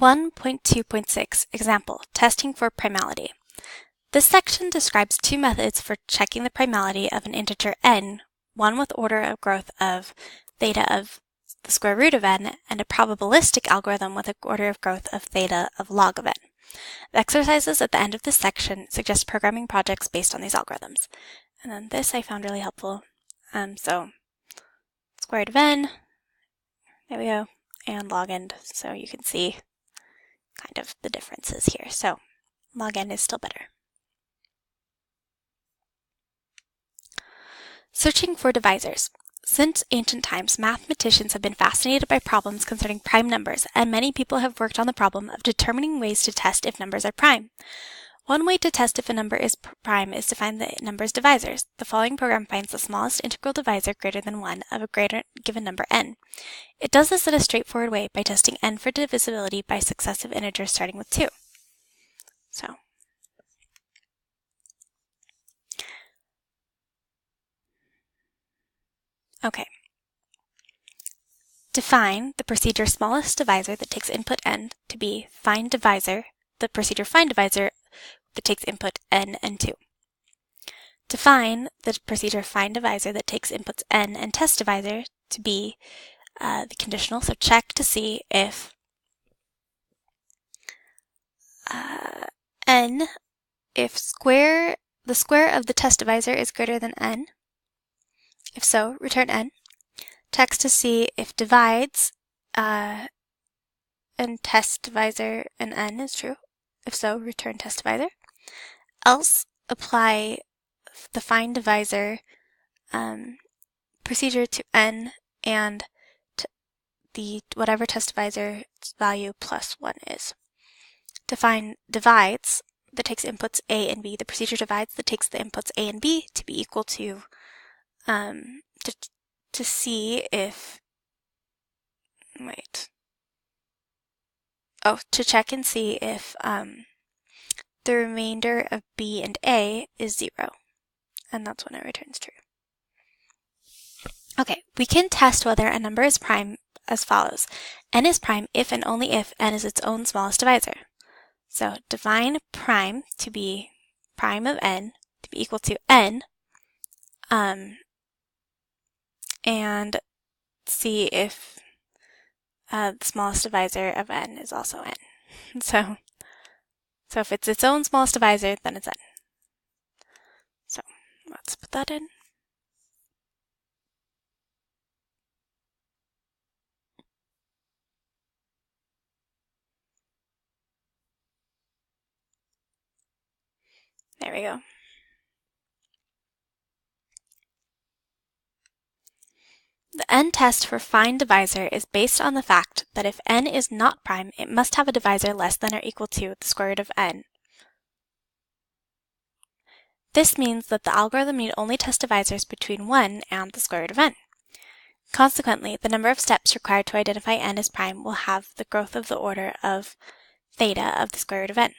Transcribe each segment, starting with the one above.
1.2.6 Example, Testing for Primality. This section describes two methods for checking the primality of an integer n, one with order of growth of theta of the square root of n, and a probabilistic algorithm with an order of growth of theta of log of n. The exercises at the end of this section suggest programming projects based on these algorithms. And then this I found really helpful. So square root of n, there we go, and log n, so you can see kind of the differences here. So log n is still better. Searching for divisors. Since ancient times, mathematicians have been fascinated by problems concerning prime numbers, and many people have worked on the problem of determining ways to test if numbers are prime. One way to test if a number is prime is to find the number's divisors. The following program finds the smallest integral divisor greater than 1 of a given number n. It does this in a straightforward way by testing n for divisibility by successive integers starting with 2. Okay. Define the procedure smallest divisor that takes input n to be find divisor, the procedure find divisor that takes input n and 2. Define the procedure find divisor that takes inputs n and test divisor to be the conditional, so check to see if the square of the test divisor is greater than n. If so, return n. Check to see if divides and test divisor and n is true. If so, return test divisor. Else, apply the find divisor procedure to n and the whatever test divisor value plus 1 is. Define divides that takes inputs a and b. The procedure divides that takes the inputs a and b to be equal to see if to check and see if the remainder of b and a is 0, and that's when it returns true. Okay, we can test whether a number is prime as follows. N is prime if and only if n is its own smallest divisor. So define prime to be prime of n to be equal to n, and see if the smallest divisor of n is also n. So if it's its own smallest divisor, then it's n. So let's put that in. There we go. The n test for find divisor is based on the fact that if n is not prime, it must have a divisor less than or equal to the square root of n. This means that the algorithm need only test divisors between 1 and the square root of n. Consequently, the number of steps required to identify n as prime will have the growth of the order of theta of the square root of n.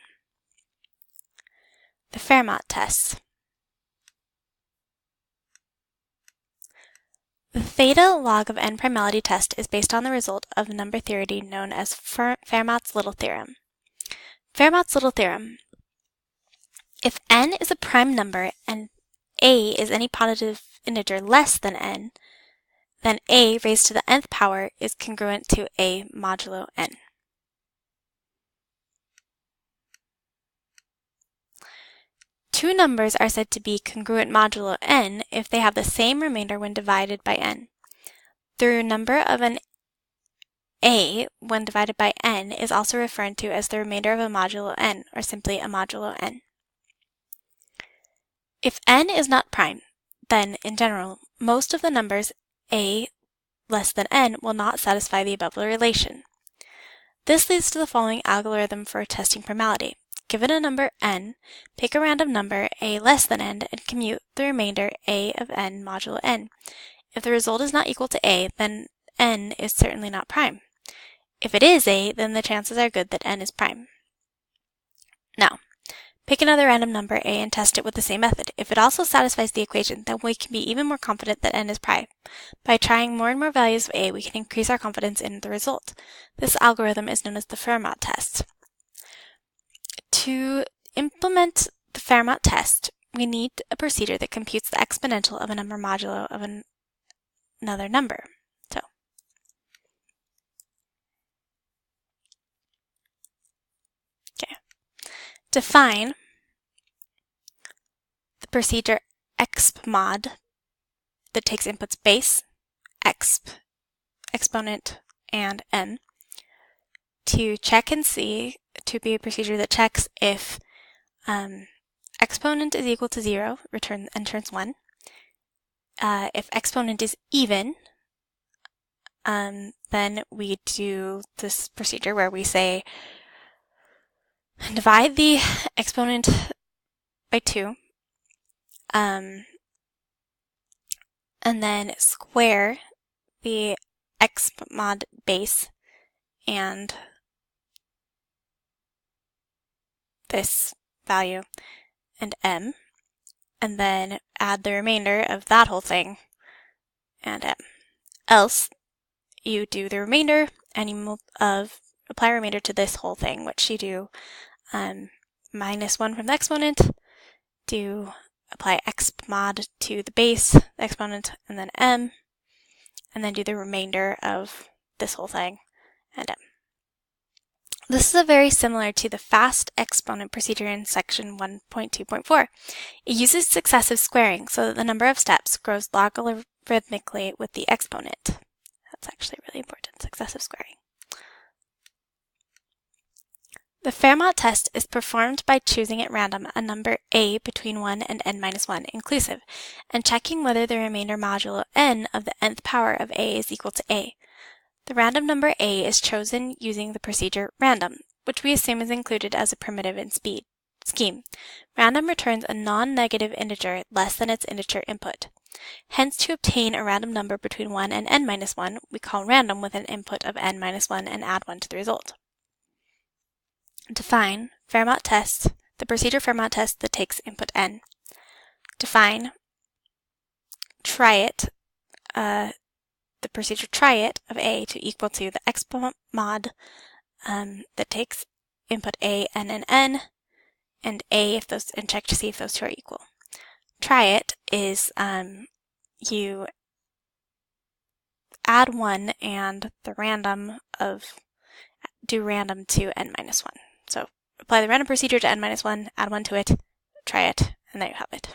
The Fairmont Test. The theta log of n primality test is based on the result of a number theory known as Fairmont's little theorem. Fairmont's little theorem. If n is a prime number and a is any positive integer less than n, then a raised to the nth power is congruent to a modulo n. Two numbers are said to be congruent modulo n if they have the same remainder when divided by n. The number of an a when divided by n is also referred to as the remainder of a modulo n, or simply a modulo n. If n is not prime, then, in general, most of the numbers a less than n will not satisfy the above relation. This leads to the following algorithm for testing primality. Given a number n, pick a random number a less than n and commute the remainder a of n modulo n. If the result is not equal to a, then n is certainly not prime. If it is a, then the chances are good that n is prime. Now, Pick another random number a and test it with the same method. If it also satisfies the equation, then we can be even more confident that n is prime. By trying more and more values of a, we can increase our confidence in the result. This algorithm is known as the Fairmont Test. To implement the Fairmont Test, we need a procedure that computes the exponential of a number modulo of another number. So, define the procedure expmod that takes inputs base, exponent, and n to check and see, to be a procedure that checks if exponent is equal to 0, returns 1. If exponent is even, then we do this procedure where we say divide the exponent by 2, and then square the expmod base and this value and m, and then add the remainder of that whole thing and m. Else, you do the remainder and you apply remainder to this whole thing, which you do minus 1 from the exponent, apply expmod to the base, the exponent, and then m, and then do the remainder of this whole thing and m. This is very similar to the fast exponent procedure in section 1.2.4. It uses successive squaring so that the number of steps grows logarithmically with the exponent. That's actually really important, successive squaring. The Fairmont test is performed by choosing at random a number a between 1 and n minus 1 inclusive, and checking whether the remainder modulo n of the nth power of a is equal to a. The random number a is chosen using the procedure random, which we assume is included as a primitive in scheme. Random returns a non-negative integer less than its integer input. Hence, to obtain a random number between 1 and n minus 1, we call random with an input of n minus 1 and add 1 to the result. Define Fairmont test, the procedure Fairmont test that takes input n. Define tryit, the procedure tryit of a to equal to the expmod that takes input a, n, and n, and a if those, and check to see if those two are equal. Tryit is you add 1 and the random do random to n minus 1. So apply the random procedure to n minus 1, add 1 to it, try it, and there you have it.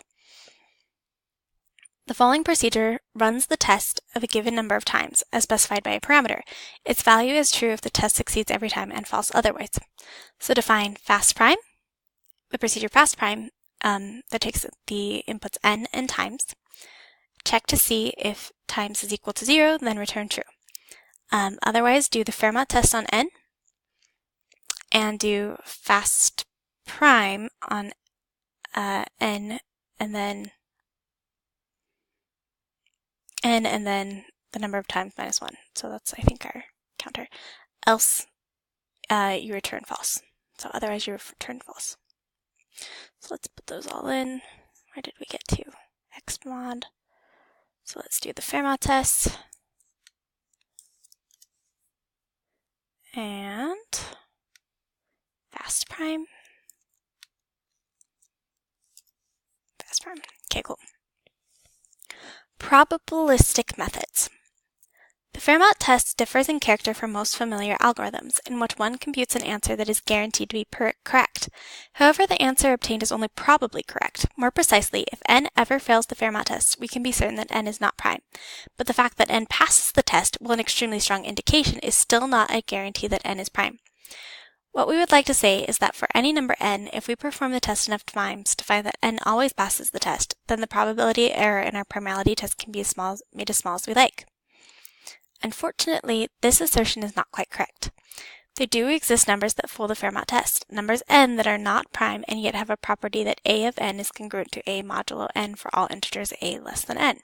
The following procedure runs the test of a given number of times, as specified by a parameter. Its value is true if the test succeeds every time and false otherwise. So define fast prime, the procedure fast prime that takes the inputs n and times. Check to see if times is equal to 0, then return true. Otherwise, do the Fairmont test on n, and do fast prime on n, and then the number of times minus 1. So that's, I think, our counter. Else, you return false. So otherwise, you return false. So let's put those all in. Where did we get to? Xmod. So let's do the Fairmont test. And fast prime. Fast prime. Okay, cool. Probabilistic methods. The Fairmont test differs in character from most familiar algorithms, in which one computes an answer that is guaranteed to be correct. However, the answer obtained is only probably correct. More precisely, if n ever fails the Fairmont test, we can be certain that n is not prime. But the fact that n passes the test, while an extremely strong indication, is still not a guarantee that n is prime. What we would like to say is that for any number n, if we perform the test enough times to find that n always passes the test, then the probability error in our primality test can be made as small as we like. Unfortunately, this assertion is not quite correct. There do exist numbers that fool the Fairmont test, numbers n that are not prime and yet have a property that a of n is congruent to a modulo n for all integers a less than n.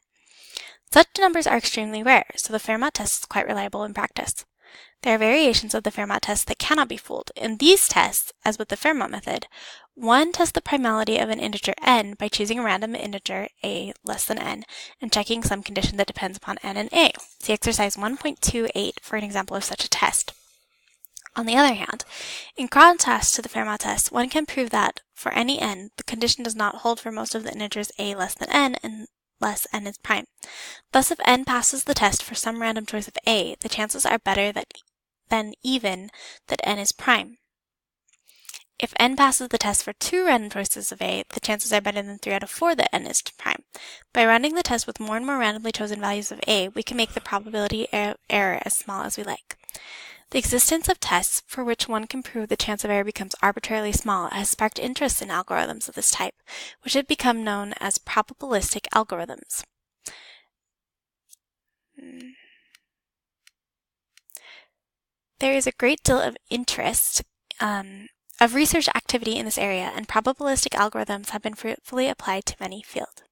Such numbers are extremely rare, so the Fairmont test is quite reliable in practice. There are variations of the Fairmont test that cannot be fooled. In these tests, as with the Fairmont method, one tests the primality of an integer n by choosing a random integer a less than n and checking some condition that depends upon n and a. See exercise 1.28 for an example of such a test. On the other hand, in contrast to the Fairmont test, one can prove that, for any n, the condition does not hold for most of the integers a less than n unless n is prime. Thus, if n passes the test for some random choice of a, the chances are better than even that n is prime. If n passes the test for two random choices of a, the chances are better than 3 out of 4 that n is prime. By running the test with more and more randomly chosen values of a, we can make the probability error as small as we like. The existence of tests for which one can prove the chance of error becomes arbitrarily small has sparked interest in algorithms of this type, which have become known as probabilistic algorithms. There is a great deal of interest of research activity in this area, and probabilistic algorithms have been fruitfully applied to many fields.